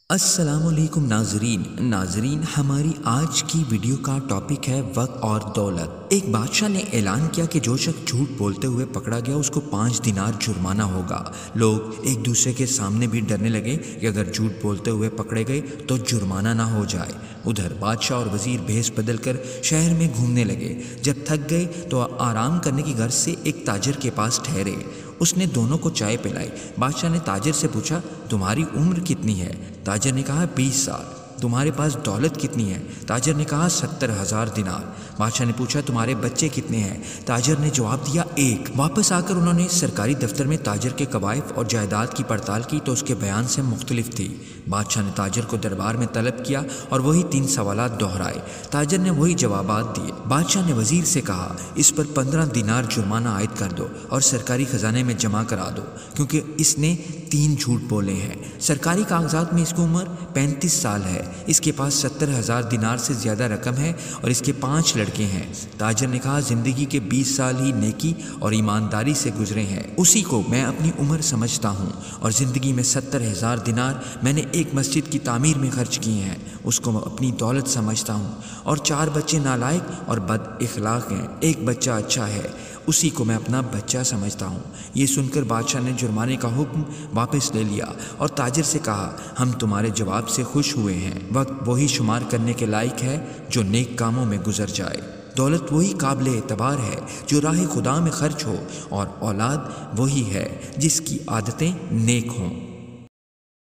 السلام علیکم ناظرین ہماری آج کی ویڈیو کا ٹاپک ہے وقت اور دولت۔ ایک بادشاہ نے اعلان کیا کہ جو شخص جھوٹ بولتے ہوئے پکڑا گیا اس کو 5 دینار جرمانہ ہوگا۔ لوگ ایک دوسرے کے سامنے بھی ڈرنے لگے کہ اگر جھوٹ بولتے ہوئے پکڑے گئے تو جرمانہ نہ ہو جائے۔ ادھر بادشاہ اور وزیر بھیس بدل کر شہر میں گھومنے لگے۔ جب تھک گئے تو آرام کرنے کی غرض سے ایک تاجر کے پاس ٹھہرے۔ اس نے دونوں کو چائے پلائی۔ بادشاہ نے تاجر سے پوچھا تمہاری عمر کتنی ہے؟ تاجر نے کہا 20 سال۔ تمہارے پاس دولت کتنی ہے؟ تاجر نے کہا 70,000 دینار۔ بادشاہ نے پوچھا تمہارے بچے کتنے ہیں؟ تاجر نے جواب دیا 1۔ واپس آ کر انہوں نے سرکاری دفتر میں تاجر کے قوائف اور جائیداد کی پڑتال کی تو اس کے بیان سے مختلف تھی۔ بادشاہ نے تاجر کو دربار میں طلب کیا اور وہی 3 سوالات دہرائے۔ تاجر نے وہی جوابات دیے۔ بادشاہ نے وزیر سے کہا اس پر 15 دینار جرمانہ عائد کر دو اور سرکاری خزانے میں جمع کرا دو، کیونکہ اس نے 3 جھوٹ بولے ہیں۔ سرکاری کاغذات میں اس کی عمر 35 سال ہے۔ اس کے پاس 70,000 دینار سے زیادہ رقم ہے اور اس کے 5 لڑکے ہیں۔ تاجر نے کہا زندگی کے 20 سال ہی نیکی اور ایمانداری سے گزرے ہیں، اسی کو میں اپنی عمر سمجھتا ہوں، اور زندگی میں 70,000 دینار میں نے ایک مسجد کی تعمیر میں خرچ کیے ہیں، اس کو میں اپنی دولت سمجھتا ہوں، اور 4 بچے نالائق اور بد اخلاق ہیں، ایک بچہ اچھا ہے، اسی کو میں اپنا بچہ سمجھتا ہوں۔ یہ سن کر بادشاہ نے جرمانے کا حکم واپس لے لیا اور تاجر سے کہا ہم تمہارے جواب سے خوش ہوئے ہیں۔ وقت وہی شمار کرنے کے لائق ہے جو نیک کاموں میں گزر جائے، دولت وہی قابل اعتبار ہے جو راہ خدا میں خرچ ہو، اور اولاد وہی ہے جس کی عادتیں نیک ہوں۔